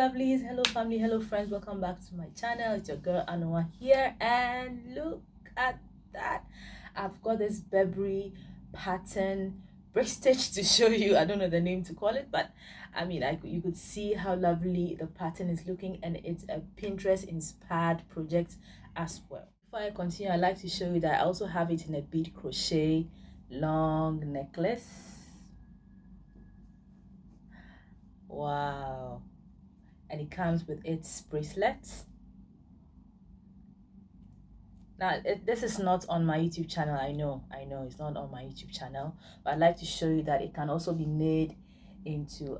lovelies, hello family, hello friends, welcome back to my channel. It's your girl Anoa here, and look at that. I've got this Burberry pattern brick stitch to show you. I don't know the name to call it, but I mean, you could see how lovely the pattern is looking, and it's a Pinterest inspired project as well. Before I continue, I'd like to show you that I also have it in a bead crochet long necklace. Wow. And it comes with its bracelet. Now this is not on my YouTube channel. I know it's not on my YouTube channel, but I'd like to show you that it can also be made into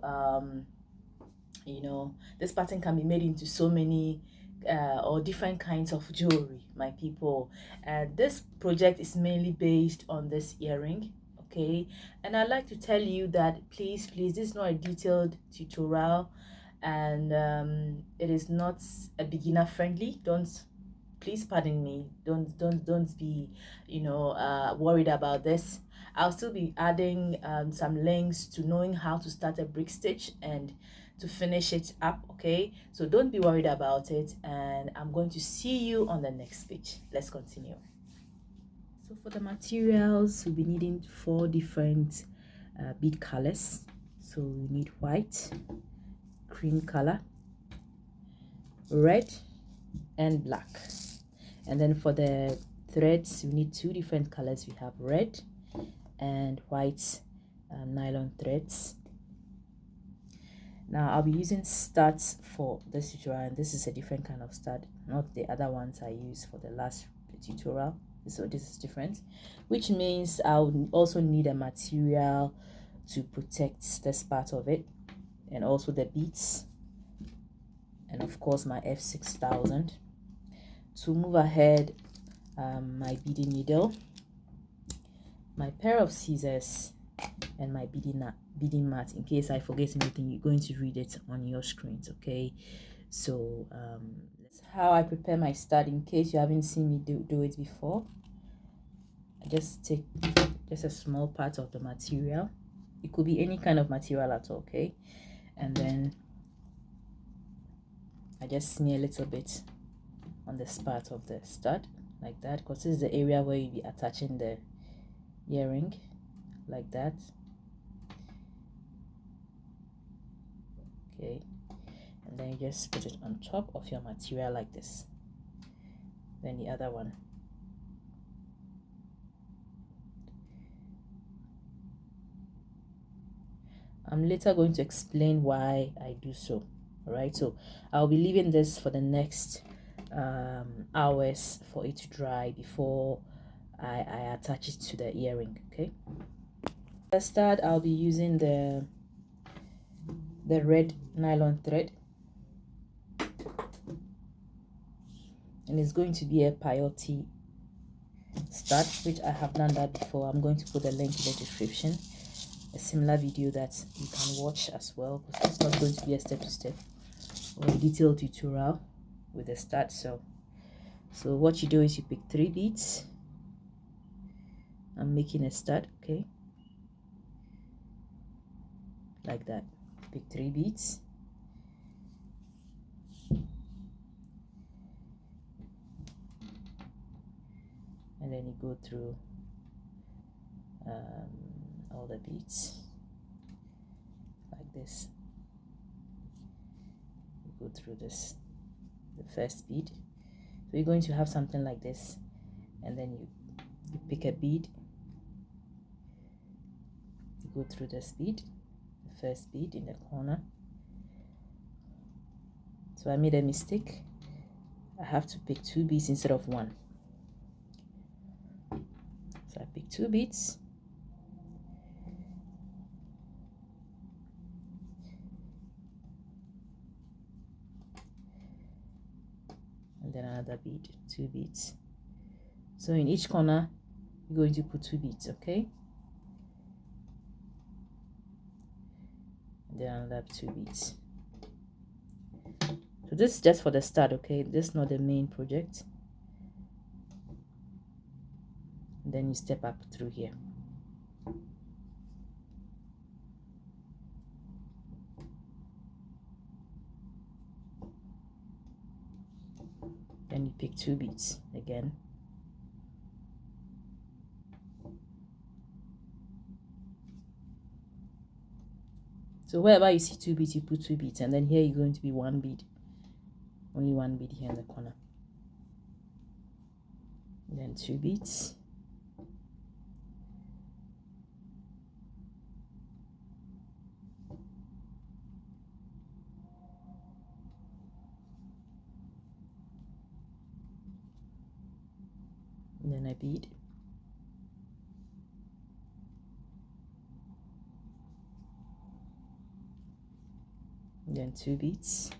this pattern can be made into so many or different kinds of jewelry, my people. And this project is mainly based on this earring, okay? And I'd like to tell you that please, this is not a detailed tutorial, and it is not a beginner friendly. Please pardon me, don't be worried about this. I'll still be adding some links to knowing how to start a brick stitch and to finish it up, okay? So don't be worried about it, and I'm going to see you on the next page. Let's continue. So for the materials, we'll be needing 4 different bead colors. So we need white, cream color, red, and black. And then for the threads, we need 2 different colors. We have red and white nylon threads. Now I'll be using studs for this tutorial, and this is a different kind of stud, not the other ones I used for the last tutorial. So this is different, which means I'll also need a material to protect this part of it, and also the beads, and of course my F6000. To move ahead, my beading needle, my pair of scissors, and my beading mat. In case I forget anything, you're going to read it on your screens, okay? So that's how I prepare my stud. In case you haven't seen me do it before, I just take just a small part of the material. It could be any kind of material at all, okay? And then I just smear a little bit on this part of the stud like that, because this is the area where you'll be attaching the earring, like that. Okay, and then you just put it on top of your material like this. Then the other one. I'm later going to explain why I do so. All right, so I'll be leaving this for the next hours for it to dry before I attach it to the earring. Okay, to start, I'll be using the red nylon thread, and it's going to be a peyote stud, which I have done that before. I'm going to put the link in the description, a similar video that you can watch as well, because it's not going to be a step-to-step or a detailed tutorial with the stud. So what you do is you pick 3 beads. I'm making a stud, okay, like that. Pick 3 beads, and then you go through all the beads like this. You go through the first bead. So you're going to have something like this, and then you pick a bead, you go through this bead, the first bead in the corner. So I made a mistake. I have to pick 2 beads instead of 1. So I pick 2 beads, and then another bead, 2 beads. So in each corner you're going to put 2 beads, okay, and then another 2 beads. So this is just for the start, okay? This is not the main project. And then you step up through here. then you pick 2 beads again. So wherever you see 2 beads, you put 2 beads, and then here you're going to be 1 bead, only 1 bead here in the corner, and then 2 beads, and then a bead, and then 2 beads,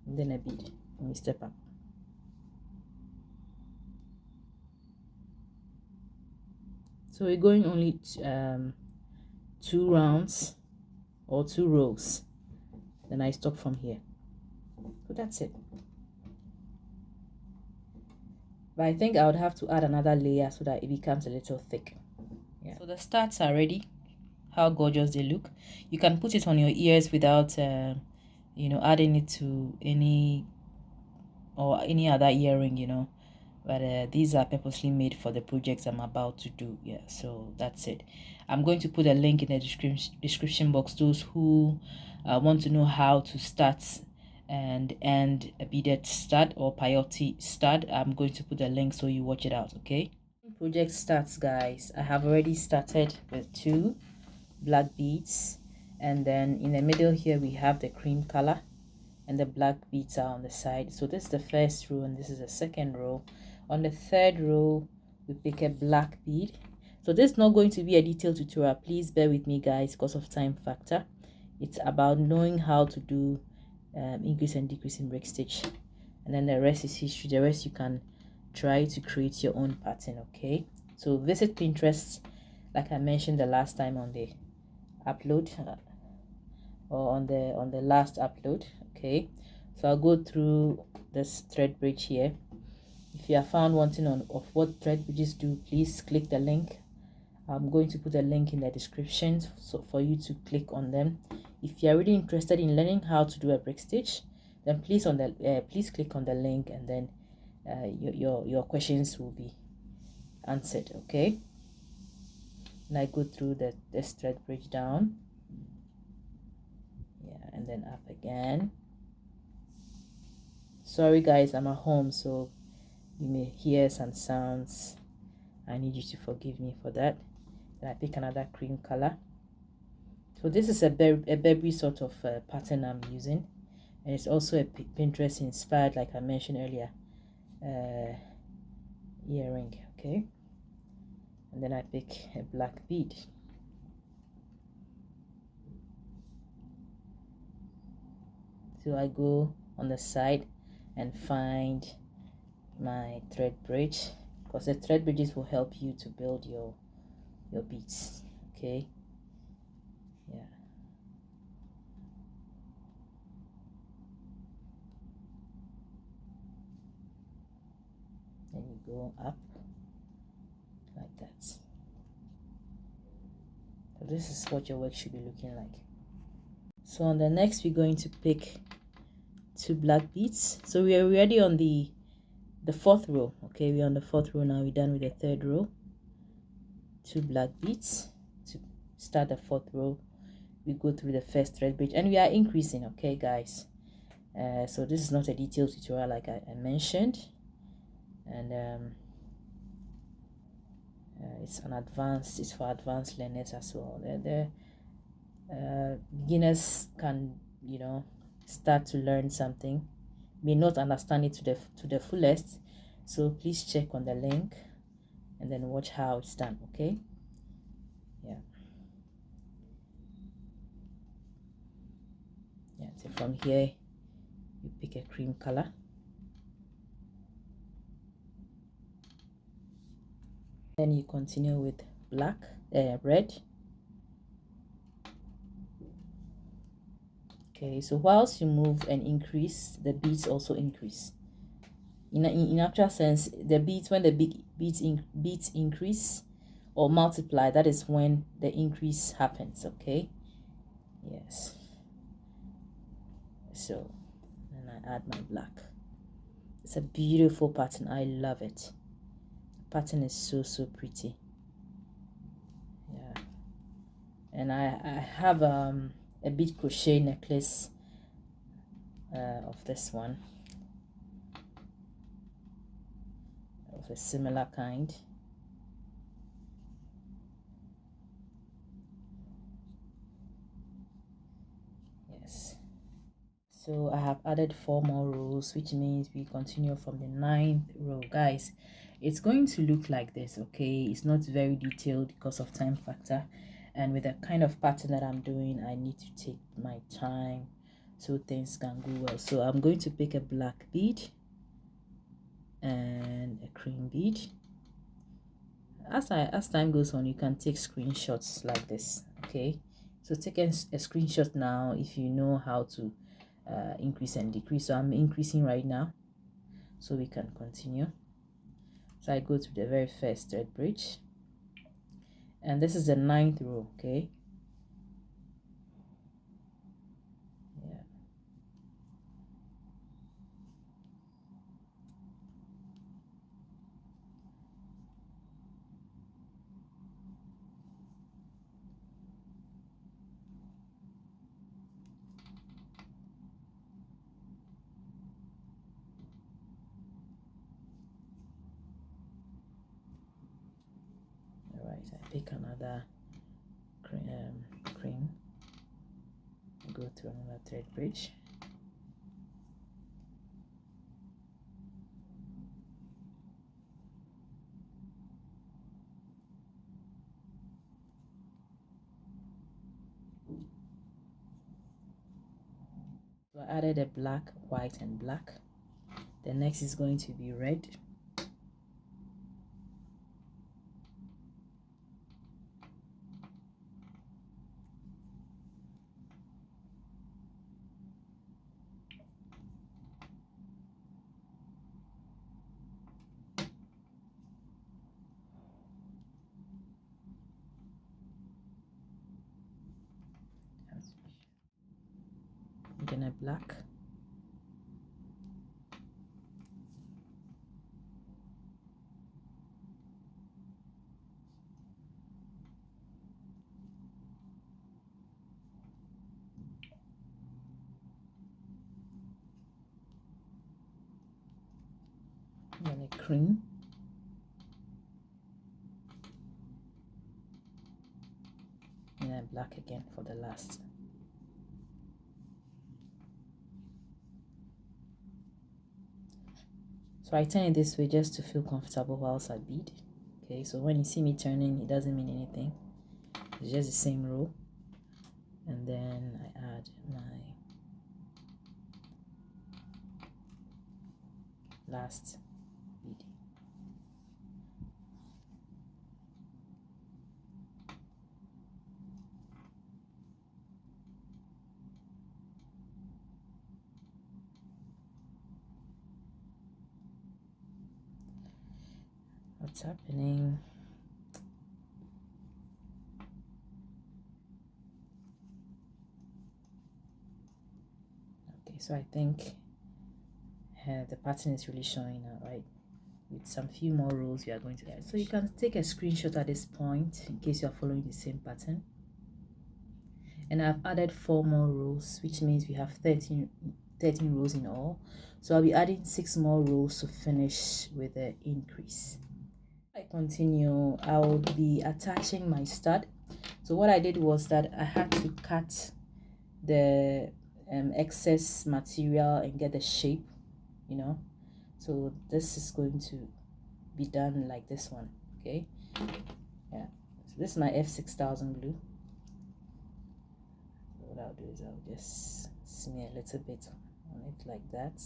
and then a bead, and we step up. So we're going only 2 rounds or 2 rows, then I stop from here. So that's it. But I think I would have to add another layer so that it becomes a little thick. Yeah. So the starts are ready. How gorgeous they look. You can put it on your ears without you know, adding it to any other earring, you know. But these are purposely made for the projects I'm about to do. Yeah, so that's it. I'm going to put a link in the description box. Those who want to know how to start and end a beaded stud or peyote stud, I'm going to put a link so you watch it out. Okay, project starts, guys. I have already started with 2 black beads, and then in the middle here we have the cream color, and the black beads are on the side. So this is the first row and this is the second row. On the third row we pick a black bead. So this is not going to be a detailed tutorial, please bear with me, guys, because of time factor. It's about knowing how to do increase and decrease in brick stitch, and then the rest is history. The rest you can try to create your own pattern. Okay, so visit Pinterest like I mentioned the last time on the upload or on the last upload. Okay, so I'll go through this thread bridge here. If you are found wanting of what thread bridges do, please click the link. I'm going to put a link in the description so for you to click on them. If you are really interested in learning how to do a brick stitch, then please click on the link, and then your questions will be answered. Okay, and I go through this thread bridge down, yeah, and then up again. Sorry guys, I'm at home, so you may hear some sounds. I need you to forgive me for that. Then I pick another cream color. So this is a Burberry sort of pattern I'm using, and it's also a Pinterest inspired, like I mentioned earlier, earring. Okay, and then I pick a black bead. So I go on the side and find my thread bridge, because the thread bridges will help you to build your beads. Okay, yeah, and you go up like that. So this is what your work should be looking like. So on the next, we're going to pick 2 black beads. So we are already on the 4th row. Okay, we're on the 4th row now. We're done with the 3rd row. 2 black beads to start the 4th row. We go through the first thread bridge, and we are increasing. Okay guys, so this is not a detailed tutorial like I mentioned, and it's for advanced learners as well. The beginners can, you know, start to learn something, may not understand it to the fullest, so please check on the link and then watch how it's done. Okay, yeah, so from here you pick a cream color, then you continue with red, Okay, so whilst you move and increase, the beads also increase. In actual sense, the beads, when the beads increase or multiply, that is when the increase happens. Okay, yes. So then I add my black. It's a beautiful pattern. I love it. The pattern is so pretty. Yeah, and I have a bead crochet necklace of this one, of a similar kind. Yes. So I have added 4 more rows, which means we continue from the 9th row. Guys, it's going to look like this, okay? It's not very detailed because of time factor, and with the kind of pattern that I'm doing, I need to take my time so things can go well. So I'm going to pick a black bead and a cream bead. As time goes on, you can take screenshots like this, okay? So take a screenshot now if you know how to increase and decrease. So I'm increasing right now, so we can continue. So I go to the very first thread bridge, and this is the 9th row. Okay, yeah, all right. I pick another cream, go to another thread bridge. So I added a black, white, and black. The next is going to be red. Then a black. Then a cream. And a black again for the last. So I turn it this way just to feel comfortable whilst I bead. Okay, so when you see me turning, it doesn't mean anything. It's just the same row. And then I add my last bead. What's happening? Okay, so I think the pattern is really showing now, right? With some few more rows we are going to add. So you can take a screenshot at this point in case you are following the same pattern. And I've added 4 more rows, which means we have 13 rows in all. So I'll be adding 6 more rows to finish with the increase. I continue, I will be attaching my stud. So what I did was that I had to cut the excess material and get the shape, you know. So this is going to be done like this one, okay? Yeah, so this is my F6000 glue. So what I'll do is I'll just smear a little bit on it like that.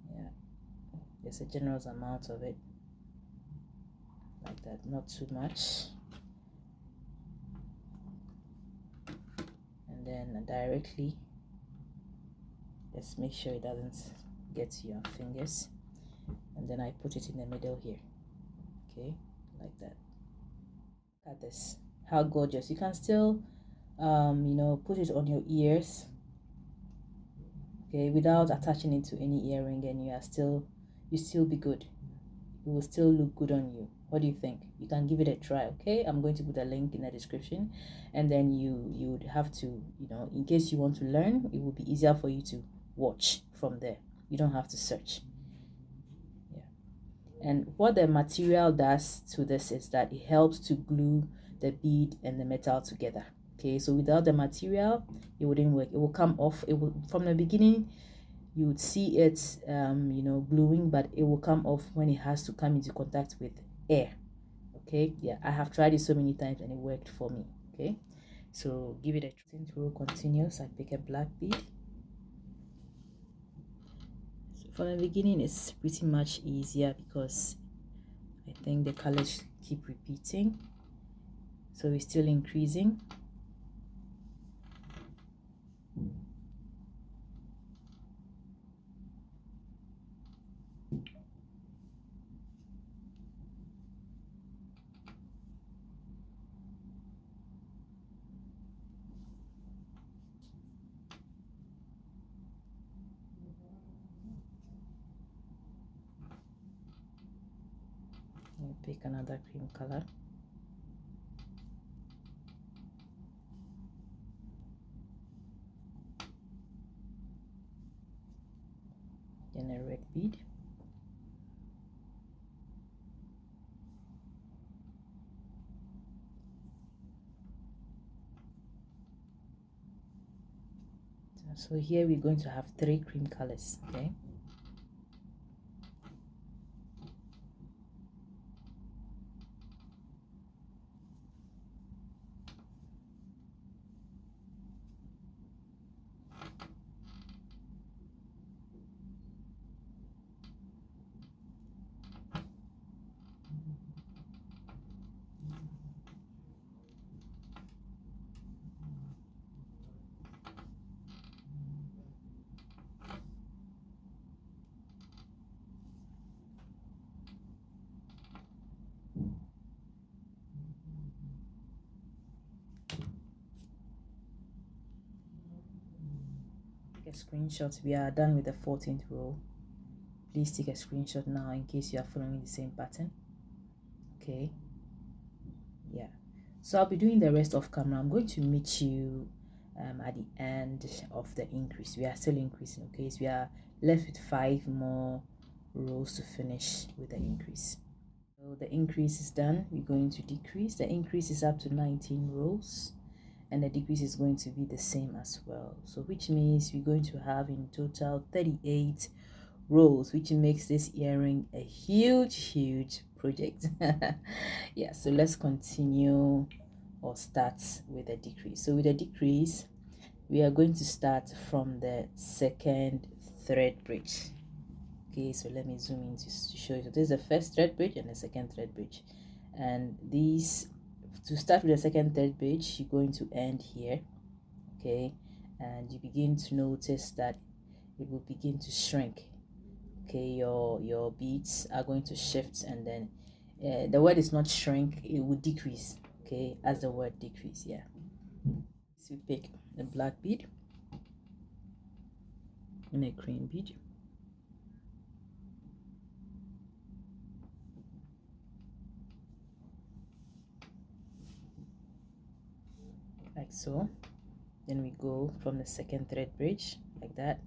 Yeah, there's a generous amount of it like that, not too much. And and then directly just make sure it doesn't get to your fingers, and then I put it in the middle here. Okay, like that. Look at this, how gorgeous. You can still you know, put it on your ears, okay, without attaching it to any earring, and you still be good. It will still look good on you. What do you think? You can give it a try. Okay, I'm going to put a link in the description, and then you would have to, you know, in case you want to learn, it will be easier for you to watch from there. You don't have to search. Yeah. And what the material does to this is that it helps to glue the bead and the metal together. Okay, so without the material, it wouldn't work. It will come off. It will, from the beginning, you would see it you know, gluing, but it will come off when it has to come into contact with air. Okay, yeah, I have tried it so many times and it worked for me. Okay, so give it a try. Row continues. I pick a black bead. So from the beginning, it's pretty much easier because I think the colors keep repeating, so it's still increasing. I'll pick another cream color. Then a red bead. So here we're going to have 3 cream colors. Okay, take a screenshot. We are done with the 14th row. Please take a screenshot now in case you are following the same pattern. Okay, yeah, so I'll be doing the rest of camera. I'm going to meet you at the end of the increase. We are still increasing. Okay, so we are left with 5 more rows to finish with the increase. So the increase is done. We're going to decrease. The increase is up to 19 rows, and the decrease is going to be the same as well, so which means we're going to have in total 38 rows, which makes this earring a huge project. Yeah, so let's continue or start with a decrease. So with a decrease, we are going to start from the second thread bridge. Okay, so let me zoom in to show you. So this is the first thread bridge and the second thread bridge, and these, to start with the second thread bridge, you're going to end here. Okay, and you begin to notice that it will begin to shrink. Okay, your beads are going to shift, and then the word is not shrink, it will decrease. Okay, as the word decrease. Yeah, so we pick a black bead and a cream bead, like so. Then we go from the second thread bridge like that,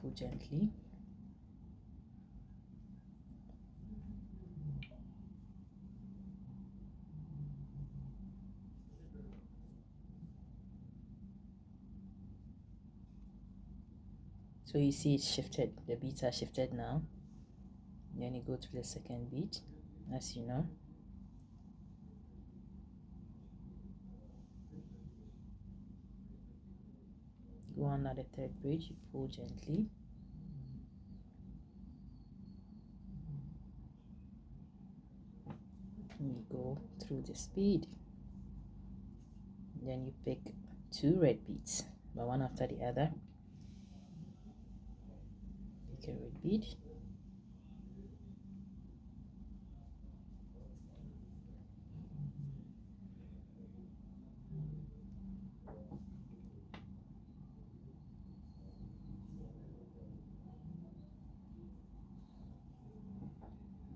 pull gently, so you see it's shifted, the beads are shifted now. Then you go to the second bead, as you know. Go under the third bridge, you pull gently, and you go through this bead. then you pick 2 red beads, but one after the other. Pick a red bead,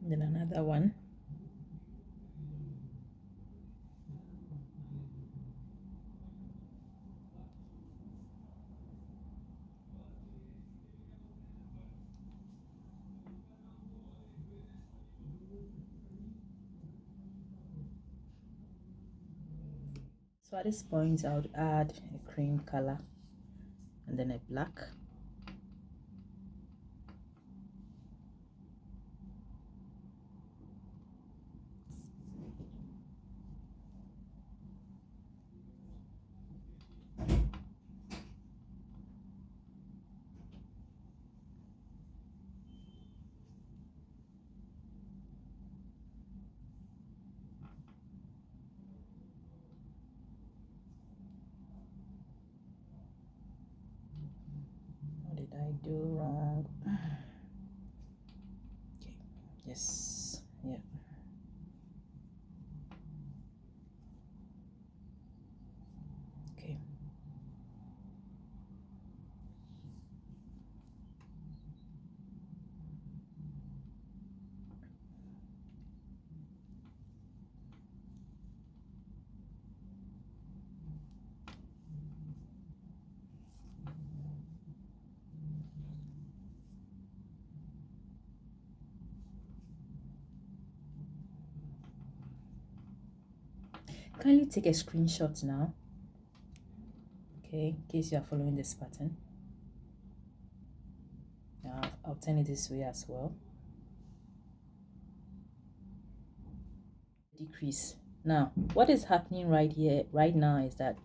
then another one, so at this point I would add a cream color and then a black. What did I do wrong? Okay, yes, yeah. Okay. Kindly take a screenshot now, okay, in case you are following this pattern. Now I'll turn it this way as well. Decrease. Now what is happening right here right now is that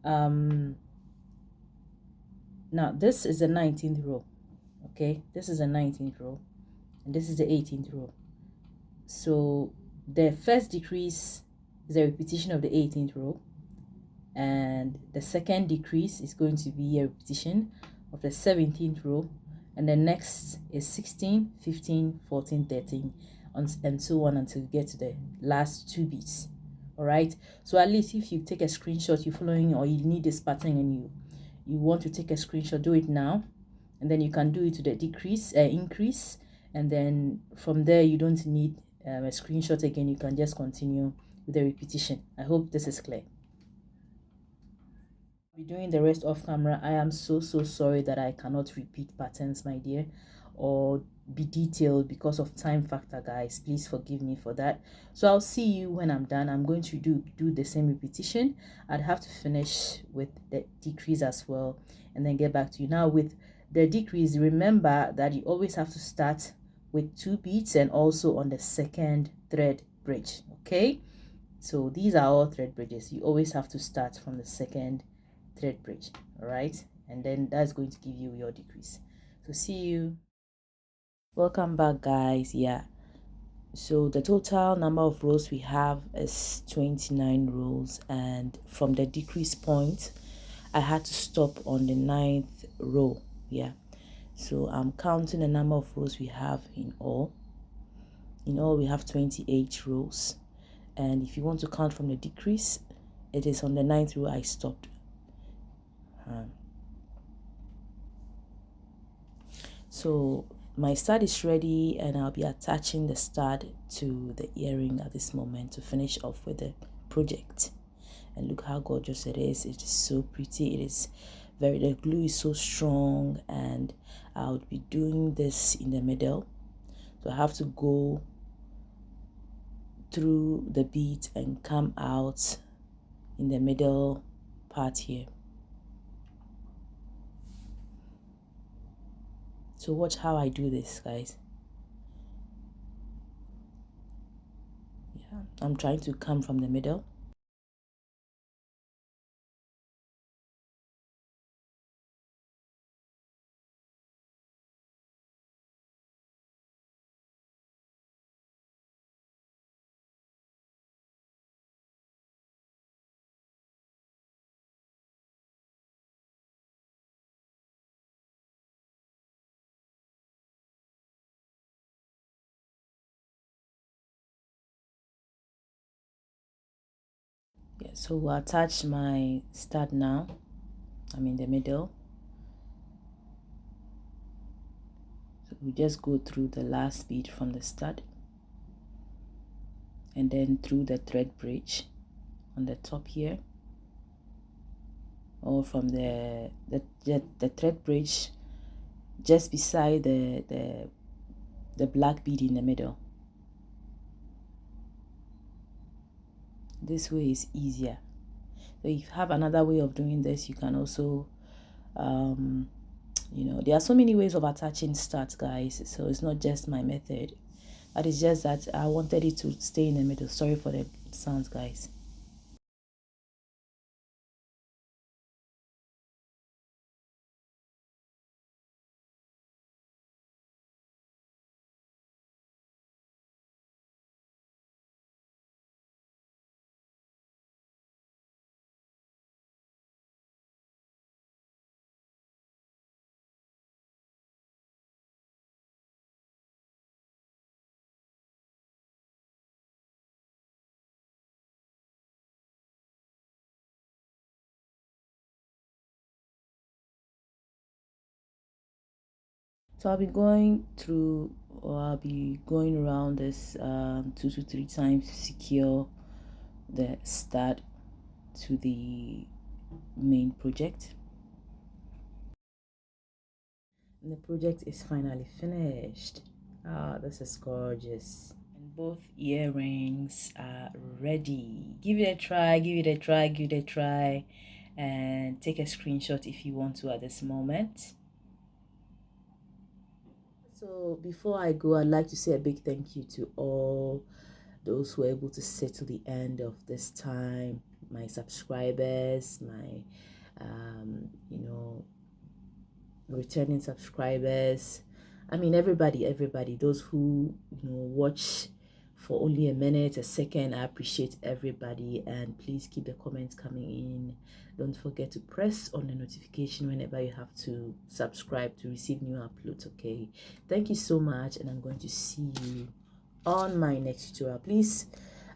now this is the 19th row, okay, this is the 19th row and this is the 18th row. So the first decrease is a repetition of the 18th row, and the second decrease is going to be a repetition of the 17th row, and the next is 16, 15, 14, 13, and so on until you get to the last 2 beats. All right, so at least if you take a screenshot, you're following, or you need this pattern and you want to take a screenshot, do it now, and then you can do it to the decrease increase, and then from there you don't need a screenshot again. You can just continue with the repetition. I hope this is clear. I'll be doing the rest off camera. I am so sorry that I cannot repeat patterns, my dear, or be detailed because of time factor, guys. Please forgive me for that. So I'll see you when I'm done. I'm going to do the same repetition. I'd have to finish with the decrease as well and then get back to you. Now with the decrease, remember that you always have to start with 2 beats and also on the second thread bridge, okay? So these are all thread bridges. You always have to start from the second thread bridge, all right, and then that's going to give you your decrease. So see you. Welcome back, guys. Yeah, so the total number of rows we have is 29 rows, and from the decrease point I had to stop on the 9th row. Yeah, so I'm counting the number of rows we have in all we have 28 rows, and if you want to count from the decrease, it is on the 9th row I stopped. So my stud is ready, and I'll be attaching the stud to the earring at this moment to finish off with the project. And look how gorgeous it is. It is so pretty. It is the glue is so strong, and I'll be doing this in the middle. So I have to go through the bead and come out in the middle part here. So watch how I do this, guys. Yeah, I'm trying to come from the middle. Yeah, so we'll attach my stud now. I'm in the middle. So we just go through the last bead from the stud and then through the thread bridge on the top here, or from the thread bridge just beside the black bead in the middle. This way is easier. So if you have another way of doing this, you can also you know, there are so many ways of attaching studs, guys, so it's not just my method, but it's just that I wanted it to stay in the middle. Sorry for the sounds, guys. So I'll be going through, or I'll be going around this 2 to 3 times to secure the stud to the main project. And the project is finally finished. Ah, this is gorgeous. And both earrings are ready. Give it a try, give it a try, give it a try, and take a screenshot if you want to at this moment. So before I go, I'd like to say a big thank you to all those who were able to sit to the end of this time, my subscribers, my you know, returning subscribers. I mean, everybody, those who, you know, watch for only a minute, a second. I appreciate everybody, and please keep the comments coming in. Don't forget to press on the notification whenever you have to subscribe to receive new uploads. Okay, thank you so much, and I'm going to see you on my next tutorial. Please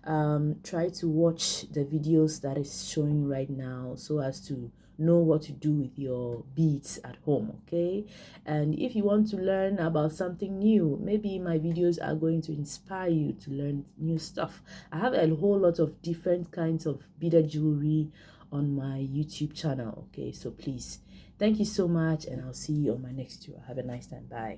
try to watch the videos that is showing right now so as to know what to do with your beads at home. Okay, and if you want to learn about something new, maybe my videos are going to inspire you to learn new stuff. I have a whole lot of different kinds of beaded jewelry on my YouTube channel. Okay, so please, thank you so much, and I'll see you on my next tour. Have a nice time. Bye.